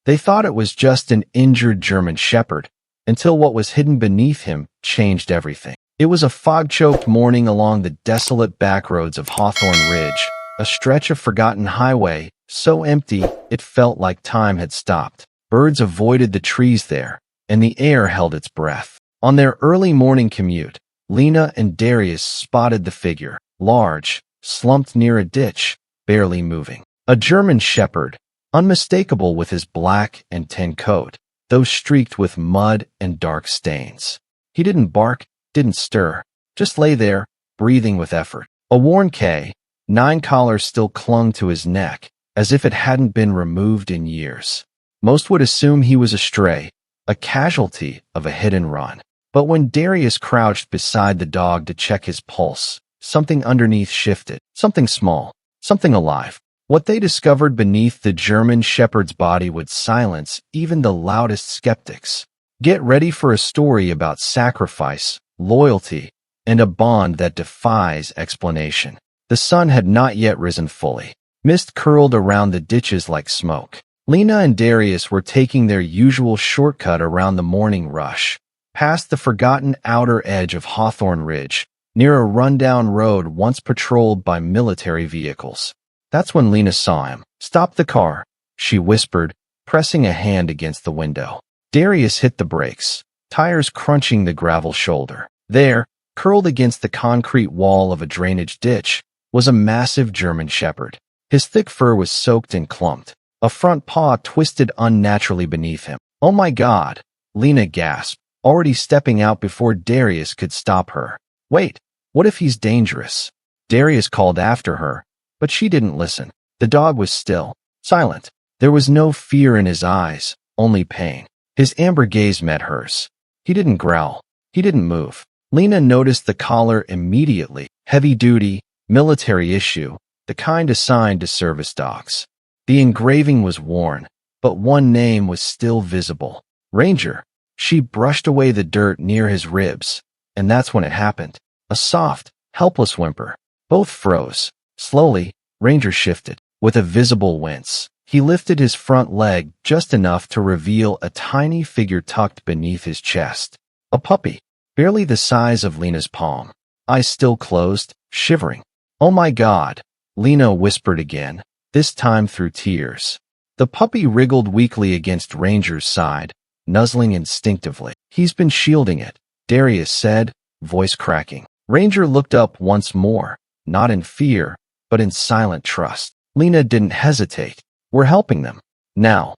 They thought it was just an injured German shepherd, until what was hidden beneath him changed everything. It was a fog-choked morning along the desolate backroads of Hawthorne Ridge, a stretch of forgotten highway, so empty it felt like time had stopped. Birds avoided the trees there, and the air held its breath. On their early morning commute, Lena and Darius spotted the figure, large, slumped near a ditch, barely moving. A German shepherd, unmistakable with his black and tan coat, though streaked with mud and dark stains. He didn't bark, didn't stir, just lay there, breathing with effort. A worn K9 collar still clung to his neck, as if it hadn't been removed in years. Most would assume he was a stray, a casualty of a hit and run. But when Darius crouched beside the dog to check his pulse, something underneath shifted, something small, something alive. What they discovered beneath the German shepherd's body would silence even the loudest skeptics. Get ready for a story about sacrifice, loyalty, and a bond that defies explanation. The sun had not yet risen fully. Mist curled around the ditches like smoke. Lena and Darius were taking their usual shortcut around the morning rush, past the forgotten outer edge of Hawthorne Ridge, near a rundown road once patrolled by military vehicles. That's when Lena saw him. "Stop the car," she whispered, pressing a hand against the window. Darius hit the brakes, tires crunching the gravel shoulder. There, curled against the concrete wall of a drainage ditch, was a massive German shepherd. His thick fur was soaked and clumped, a front paw twisted unnaturally beneath him. "Oh my God," Lena gasped, already stepping out before Darius could stop her. "Wait, what if he's dangerous?" Darius called after her, but she didn't listen. The dog was still, silent. There was no fear in his eyes, only pain. His amber gaze met hers. He didn't growl. He didn't move. Lena noticed the collar immediately. Heavy-duty, military issue, the kind assigned to service dogs. The engraving was worn, but one name was still visible. Ranger. She brushed away the dirt near his ribs, and that's when it happened. A soft, helpless whimper. Both froze. Slowly, Ranger shifted. With a visible wince, he lifted his front leg just enough to reveal a tiny figure tucked beneath his chest. A puppy, barely the size of Lena's palm. Eyes still closed, shivering. "Oh my God," Lena whispered again, this time through tears. The puppy wriggled weakly against Ranger's side, nuzzling instinctively. "He's been shielding it," Darius said, voice cracking. Ranger looked up once more, not in fear, but in silent trust. Lena didn't hesitate. "We're helping them. Now."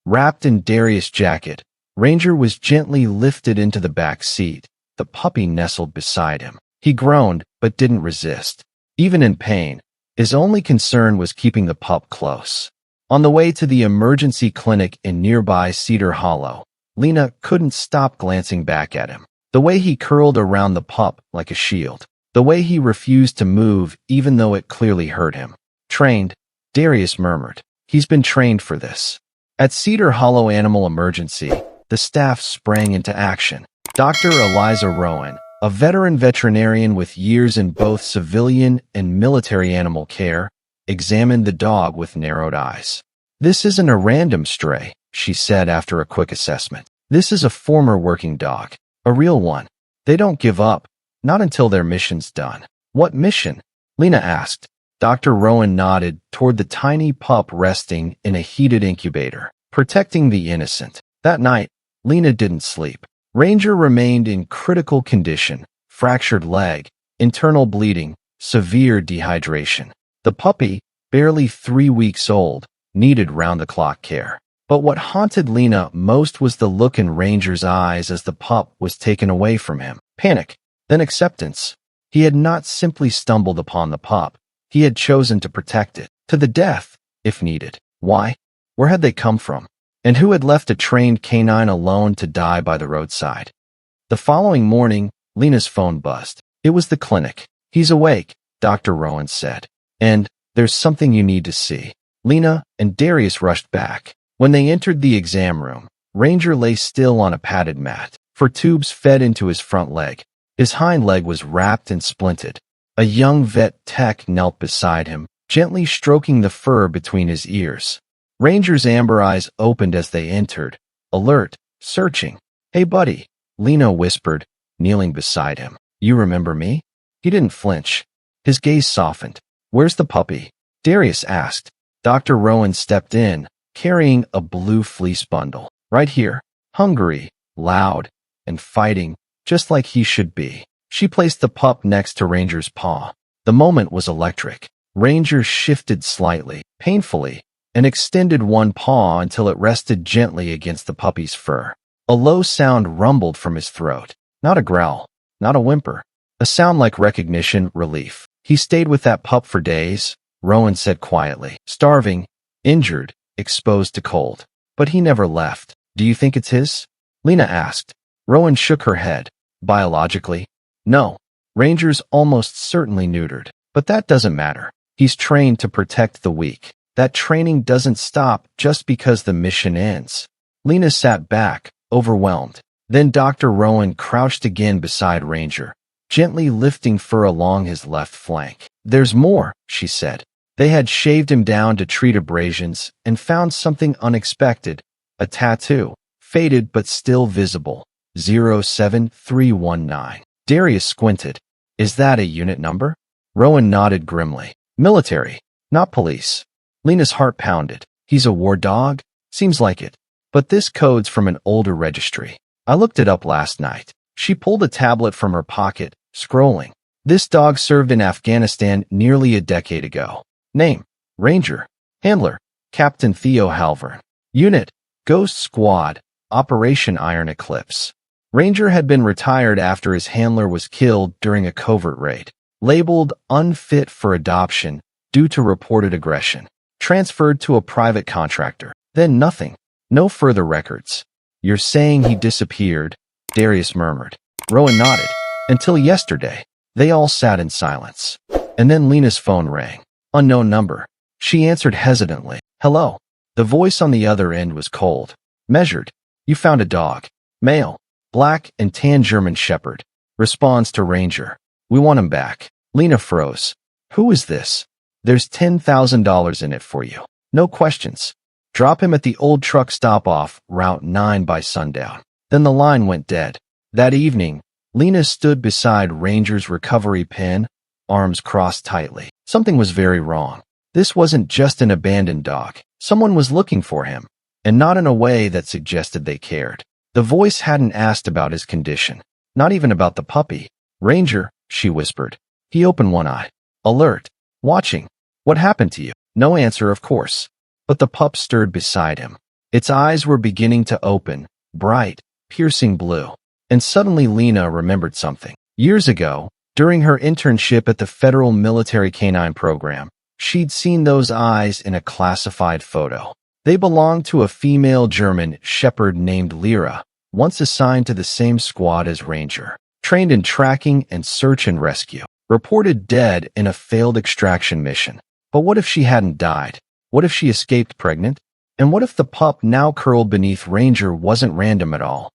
Wrapped in Darius' jacket, Ranger was gently lifted into the back seat. The puppy nestled beside him. He groaned, but didn't resist. Even in pain, his only concern was keeping the pup close. On the way to the emergency clinic in nearby Cedar Hollow, Lena couldn't stop glancing back at him. The way he curled around the pup like a shield. The way he refused to move even though it clearly hurt him. "Trained," Darius murmured. "He's been trained for this." At Cedar Hollow Animal Emergency, the staff sprang into action. Dr. Eliza Rowan, a veteran veterinarian with years in both civilian and military animal care, examined the dog with narrowed eyes. "This isn't a random stray," she said after a quick assessment. "This is a former working dog, a real one. They don't give up, not until their mission's done." "What mission?" Lena asked. Dr. Rowan nodded toward the tiny pup resting in a heated incubator, protecting the innocent. That night, Lena didn't sleep. Ranger remained in critical condition, fractured leg, internal bleeding, severe dehydration. The puppy, barely 3 weeks old, needed round-the-clock care. But what haunted Lena most was the look in Ranger's eyes as the pup was taken away from him. Panic, then acceptance. He had not simply stumbled upon the pup. He had chosen to protect it, to the death, if needed. Why? Where had they come from? And who had left a trained canine alone to die by the roadside? The following morning, Lena's phone buzzed. It was the clinic. "He's awake," Dr. Rowan said. "And there's something you need to see." Lena and Darius rushed back. When they entered the exam room, Ranger lay still on a padded mat, for tubes fed into his front leg. His hind leg was wrapped and splinted. A young vet tech knelt beside him, gently stroking the fur between his ears. Ranger's amber eyes opened as they entered, alert, searching. "Hey, buddy," Lena whispered, kneeling beside him. "You remember me?" He didn't flinch. His gaze softened. "Where's the puppy?" Darius asked. Dr. Rowan stepped in, carrying a blue fleece bundle. "Right here. Hungry, loud, and fighting, just like he should be." She placed the pup next to Ranger's paw. The moment was electric. Ranger shifted slightly, painfully, and extended one paw until it rested gently against the puppy's fur. A low sound rumbled from his throat. Not a growl, not a whimper. A sound like recognition, relief. "He stayed with that pup for days," Rowan said quietly. "Starving, injured, exposed to cold. But he never left." "Do you think it's his?" Lena asked. Rowan shook her head. "Biologically? No. Ranger's almost certainly neutered. But that doesn't matter. He's trained to protect the weak. That training doesn't stop just because the mission ends." Lena sat back, overwhelmed. Then Dr. Rowan crouched again beside Ranger, gently lifting fur along his left flank. "There's more," she said. They had shaved him down to treat abrasions and found something unexpected. A tattoo, faded but still visible. 07319. Darius squinted. "Is that a unit number?" Rowan nodded grimly. "Military, not police." Lena's heart pounded. "He's a war dog? Seems like it. But this code's from an older registry. I looked it up last night." She pulled a tablet from her pocket, scrolling. "This dog served in Afghanistan nearly a decade ago. Name, Ranger. Handler, Captain Theo Halvern. Unit, Ghost Squad, Operation Iron Eclipse." Ranger had been retired after his handler was killed during a covert raid. Labeled unfit for adoption due to reported aggression. Transferred to a private contractor. Then nothing. No further records. "You're saying he disappeared?" Darius murmured. Rowan nodded. "Until yesterday." They all sat in silence. And then Lena's phone rang. Unknown number. She answered hesitantly. "Hello." The voice on the other end was cold. "Measured. You found a dog. Male. Black and tan German Shepherd. Responds to Ranger. We want him back." Lena froze. "Who is this?" "There's $10,000 in it for you. No questions. Drop him at the old truck stop off Route 9 by sundown." Then the line went dead. That evening, Lena stood beside Ranger's recovery pen, arms crossed tightly. Something was very wrong. This wasn't just an abandoned dog. Someone was looking for him, and not in a way that suggested they cared. The voice hadn't asked about his condition, not even about the puppy. "Ranger," she whispered. He opened one eye. Alert. Watching. "What happened to you?" No answer, of course. But the pup stirred beside him. Its eyes were beginning to open, bright, piercing blue. And suddenly Lena remembered something. Years ago, during her internship at the Federal Military Canine Program, she'd seen those eyes in a classified photo. They belonged to a female German shepherd named Lyra, once assigned to the same squad as Ranger. Trained in tracking and search and rescue. Reported dead in a failed extraction mission. But what if she hadn't died? What if she escaped pregnant? And what if the pup now curled beneath Ranger wasn't random at all?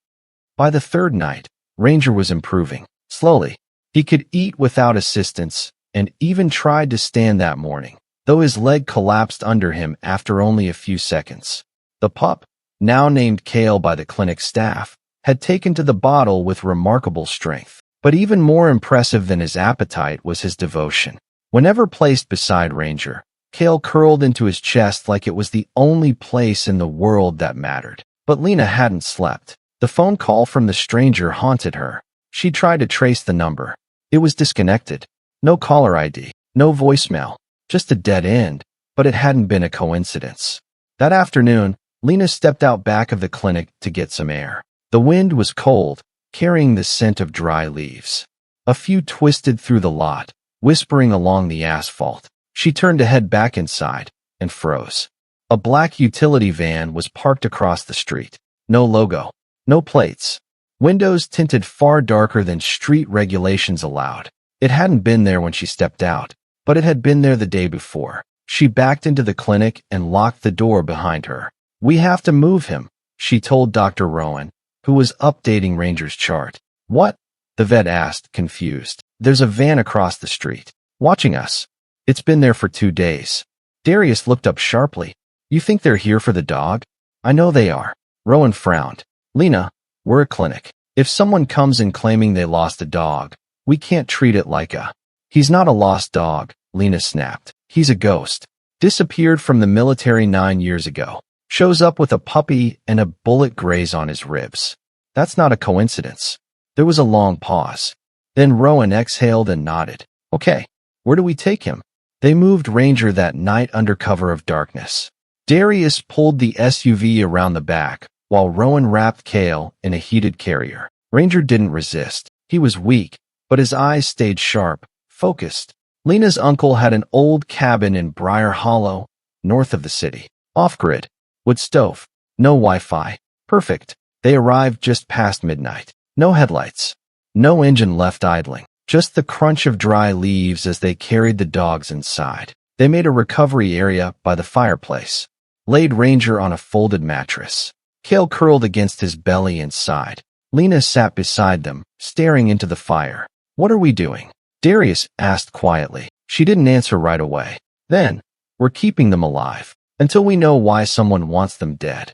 By the third night, Ranger was improving. Slowly. He could eat without assistance, and even tried to stand that morning, though his leg collapsed under him after only a few seconds. The pup, now named Kale by the clinic staff, had taken to the bottle with remarkable strength. But even more impressive than his appetite was his devotion. Whenever placed beside Ranger, Kale curled into his chest like it was the only place in the world that mattered. But Lena hadn't slept. The phone call from the stranger haunted her. She tried to trace the number. It was disconnected. No caller ID, no voicemail, just a dead end, but it hadn't been a coincidence. That afternoon, Lena stepped out back of the clinic to get some air. The wind was cold, carrying the scent of dry leaves. A few twisted through the lot, whispering along the asphalt. She turned to head back inside, and froze. A black utility van was parked across the street. No logo. No plates. Windows tinted far darker than street regulations allowed. It hadn't been there when she stepped out, but it had been there the day before. She backed into the clinic and locked the door behind her. "We have to move him," she told Dr. Rowan, who was updating Ranger's chart. "What?" the vet asked, confused. "There's a van across the street, watching us. It's been there for 2 days." Darius looked up sharply. You think they're here for the dog? I know they are. Rowan frowned. Lena, we're a clinic. If someone comes in claiming they lost a dog, we can't treat it like a... He's not a lost dog, Lena snapped. He's a ghost. Disappeared from the military 9 years ago. Shows up with a puppy and a bullet graze on his ribs. That's not a coincidence. There was a long pause. Then Rowan exhaled and nodded. Okay, where do we take him? They moved Ranger that night under cover of darkness. Darius pulled the SUV around the back, while Rowan wrapped Kale in a heated carrier. Ranger didn't resist. He was weak, but his eyes stayed sharp, focused. Lena's uncle had an old cabin in Briar Hollow, north of the city. Off-grid. Wood stove. No Wi-Fi. Perfect. They arrived just past midnight. No headlights. No engine left idling. Just the crunch of dry leaves as they carried the dogs inside. They made a recovery area by the fireplace. Laid Ranger on a folded mattress. Kale curled against his belly and sighed. Lena sat beside them, staring into the fire. What are we doing? Darius asked quietly. She didn't answer right away. Then, we're keeping them alive, until we know why someone wants them dead.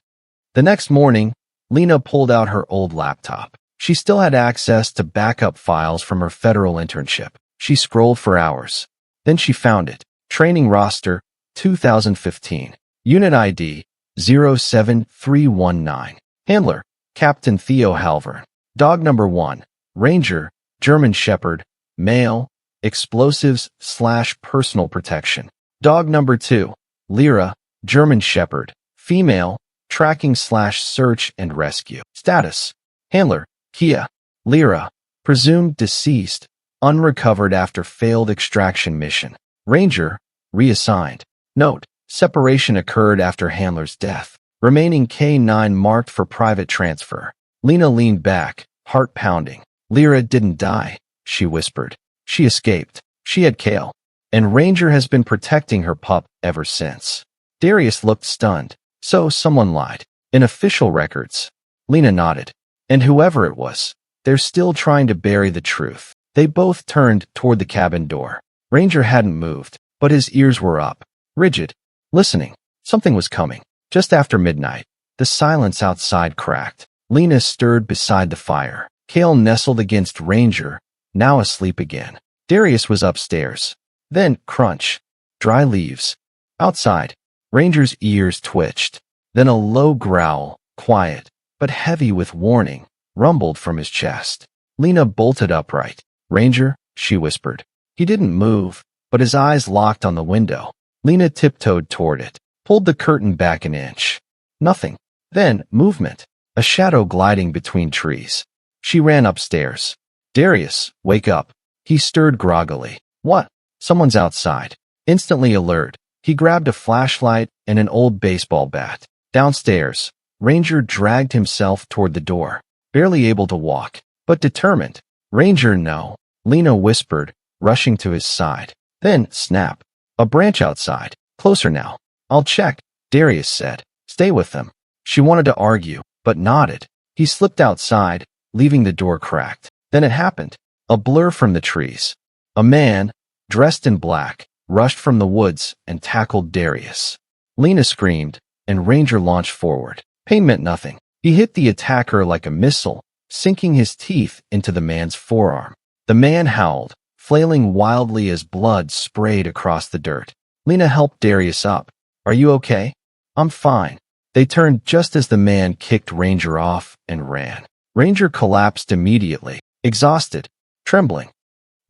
The next morning, Lena pulled out her old laptop. She still had access to backup files from her federal internship. She scrolled for hours. Then she found it. Training roster, 2015. Unit ID, 07319. Handler, Captain Theo Halvern. Dog number 1, Ranger, German Shepherd, male, explosives/personal protection. Dog number 2, Lyra, German Shepherd, female, tracking/search and rescue. Status, Handler, Kia. Lyra, presumed deceased, unrecovered after failed extraction mission. Ranger, reassigned. Note, separation occurred after Handler's death. Remaining K9 marked for private transfer. Lena leaned back, heart pounding. Lyra didn't die, she whispered. She escaped. She had Kale. And Ranger has been protecting her pup ever since. Darius looked stunned. So someone lied. In official records. Lena nodded. And whoever it was, they're still trying to bury the truth. They both turned toward the cabin door. Ranger hadn't moved, but his ears were up, rigid, listening. Something was coming. Just after midnight, the silence outside cracked. Lena stirred beside the fire. Kale nestled against Ranger, now asleep again. Darius was upstairs. Then, crunch. Dry leaves. Outside, Ranger's ears twitched. Then a low growl, quiet, but heavy with warning, rumbled from his chest. Lena bolted upright. Ranger, she whispered. He didn't move, but his eyes locked on the window. Lena tiptoed toward it, pulled the curtain back an inch. Nothing. Then, movement. A shadow gliding between trees. She ran upstairs. Darius, wake up. He stirred groggily. What? Someone's outside. Instantly alert, he grabbed a flashlight and an old baseball bat. Downstairs, Ranger dragged himself toward the door. Barely able to walk, but determined. Ranger, no. Lena whispered, rushing to his side. Then, snap. A branch outside. Closer now. I'll check, Darius said. Stay with them. She wanted to argue, but nodded. He slipped outside, leaving the door cracked. Then it happened. A blur from the trees. A man, dressed in black, rushed from the woods and tackled Darius. Lena screamed, and Ranger launched forward. Pain meant nothing. He hit the attacker like a missile, sinking his teeth into the man's forearm. The man howled, flailing wildly as blood sprayed across the dirt. Lena helped Darius up. Are you okay? I'm fine. They turned just as the man kicked Ranger off and ran. Ranger collapsed immediately, exhausted, trembling.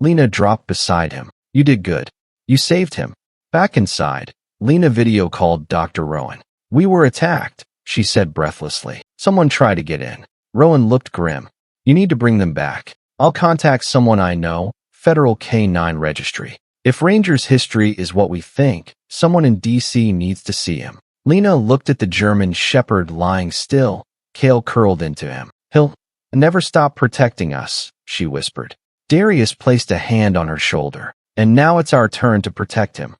Lena dropped beside him. You did good. You saved him. Back inside, Lena video called Dr. Rowan. We were attacked, she said breathlessly. Someone tried to get in. Rowan looked grim. You need to bring them back. I'll contact someone I know, Federal K9 Registry. If Ranger's history is what we think, someone in DC needs to see him. Lena looked at the German Shepherd lying still. Kale curled into him. He'll never stop protecting us, she whispered. Darius placed a hand on her shoulder. And now it's our turn to protect him.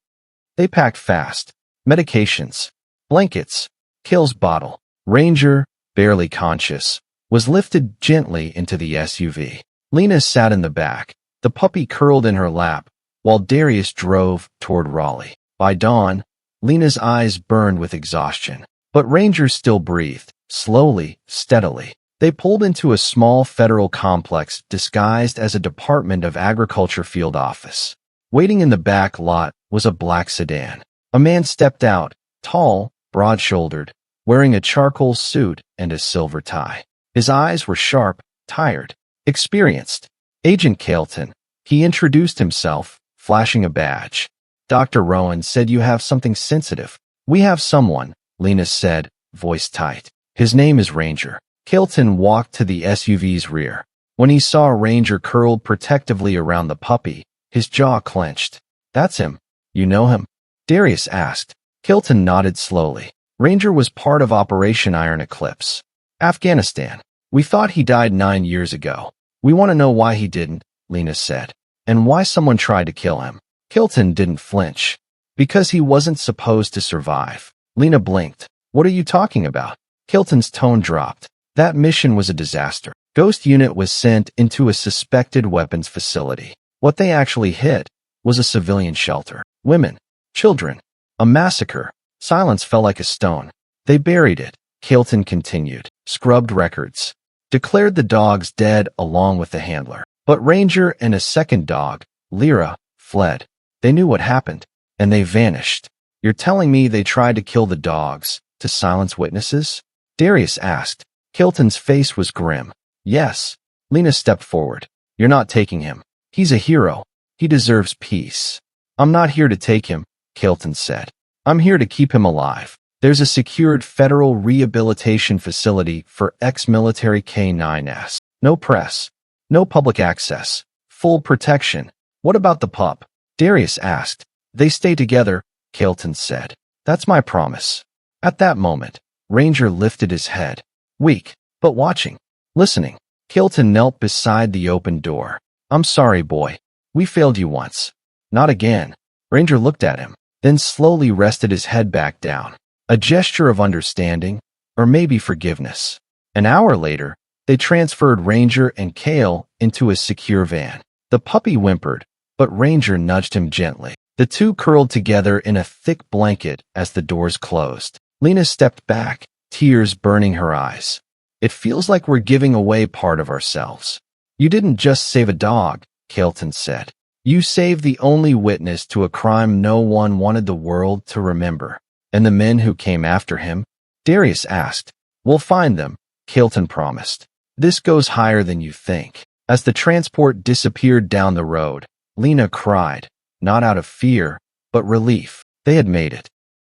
They packed fast. Medications. Blankets. Kale's bottle. Ranger, barely conscious, was lifted gently into the SUV. Lena sat in the back, the puppy curled in her lap, while Darius drove toward Raleigh. By dawn, Lena's eyes burned with exhaustion. But Ranger still breathed, slowly, steadily. They pulled into a small federal complex disguised as a Department of Agriculture field office. Waiting in the back lot was a black sedan. A man stepped out, tall, broad-shouldered, wearing a charcoal suit and a silver tie. His eyes were sharp, tired, experienced. Agent Caleton. He introduced himself, flashing a badge. Dr. Rowan said you have something sensitive. We have someone, Lena said, voice tight. His name is Ranger. Caleton walked to the SUV's rear. When he saw Ranger curled protectively around the puppy, his jaw clenched. That's him. You know him? Darius asked. Caleton nodded slowly. Ranger was part of Operation Iron Eclipse. Afghanistan. We thought he died 9 years ago. We want to know why he didn't, Lena said. And why someone tried to kill him. Caleton didn't flinch. Because he wasn't supposed to survive. Lena blinked. What are you talking about? Caleton's tone dropped. That mission was a disaster. Ghost Unit was sent into a suspected weapons facility. What they actually hit was a civilian shelter. Women, children, a massacre. Silence fell like a stone. They buried it, Caleton continued. Scrubbed records. Declared the dogs dead along with the handler. But Ranger and a second dog, Lyra, fled. They knew what happened, and they vanished. You're telling me they tried to kill the dogs to silence witnesses? Darius asked. Caleton's face was grim. Yes. Lena stepped forward. You're not taking him. He's a hero. He deserves peace. I'm not here to take him, Caleton said. I'm here to keep him alive. There's a secured federal rehabilitation facility for ex-military K9s. No press. No public access. Full protection. What about the pup? Darius asked. They stay together, Caleton said. That's my promise. At that moment, Ranger lifted his head. Weak, but watching. Listening. Caleton knelt beside the open door. I'm sorry, boy. We failed you once. Not again. Ranger looked at him, then slowly rested his head back down. A gesture of understanding, or maybe forgiveness. An hour later, they transferred Ranger and Cale into a secure van. The puppy whimpered, but Ranger nudged him gently. The two curled together in a thick blanket as the doors closed. Lena stepped back, tears burning her eyes. It feels like we're giving away part of ourselves. You didn't just save a dog, Caleton said. You saved the only witness to a crime no one wanted the world to remember. And the men who came after him? Darius asked. We'll find them, Caleton promised. This goes higher than you think. As the transport disappeared down the road, Lena cried, not out of fear, but relief. They had made it.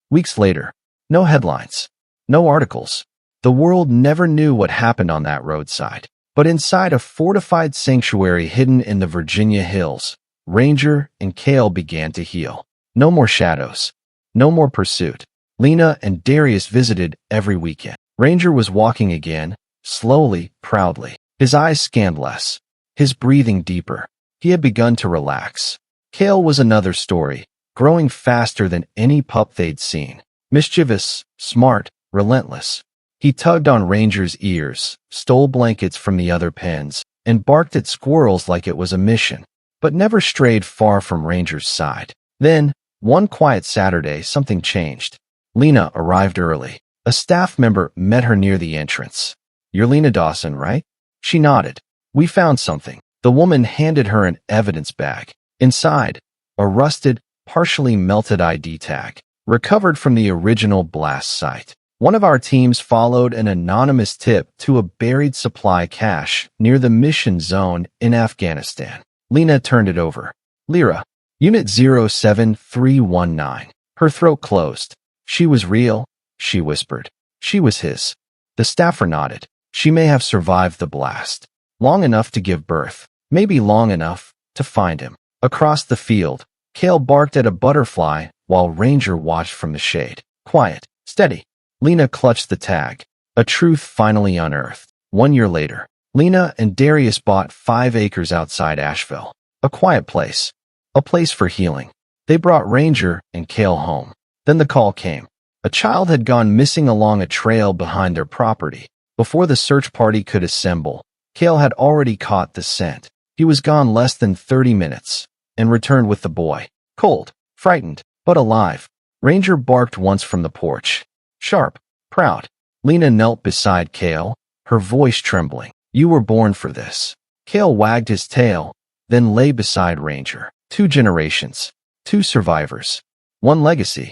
Weeks later, no headlines, no articles. The world never knew what happened on that roadside. But inside a fortified sanctuary hidden in the Virginia hills, Ranger and Cale began to heal. No more shadows. No more pursuit. Lena and Darius visited every weekend. Ranger was walking again, slowly, proudly. His eyes scanned less, his breathing deeper. He had begun to relax. Cale was another story, growing faster than any pup they'd seen. Mischievous, smart, relentless. He tugged on Ranger's ears, stole blankets from the other pens, and barked at squirrels like it was a mission, but never strayed far from Ranger's side. Then, one quiet Saturday, something changed. Lena arrived early. A staff member met her near the entrance. You're Lena Dawson, right? She nodded. We found something. The woman handed her an evidence bag. Inside, a rusted, partially melted ID tag, recovered from the original blast site. One of our teams followed an anonymous tip to a buried supply cache near the mission zone in Afghanistan. Lena turned it over. Lyra, Unit 07319. Her throat closed. She was real, she whispered. She was his. The staffer nodded. She may have survived the blast. Long enough to give birth. Maybe long enough to find him. Across the field, Cale barked at a butterfly while Ranger watched from the shade. Quiet, steady. Lena clutched the tag. A truth finally unearthed. 1 year later, Lena and Darius bought 5 acres outside Asheville. A quiet place. A place for healing. They brought Ranger and Cale home. Then the call came. A child had gone missing along a trail behind their property. Before the search party could assemble, Cale had already caught the scent. He was gone less than 30 minutes and returned with the boy. Cold, frightened, but alive. Ranger barked once from the porch. Sharp, proud. Lena knelt beside Kale, her voice trembling. You were born for this. Kale wagged his tail, then lay beside Ranger. 2 generations, 2 survivors, 1 legacy.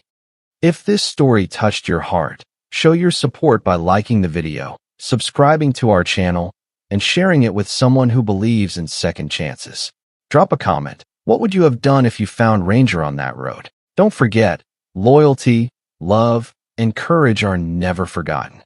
If this story touched your heart, show your support by liking the video, subscribing to our channel, and sharing it with someone who believes in second chances. Drop a comment. What would you have done if you found Ranger on that road? Don't forget, loyalty, love, and courage are never forgotten.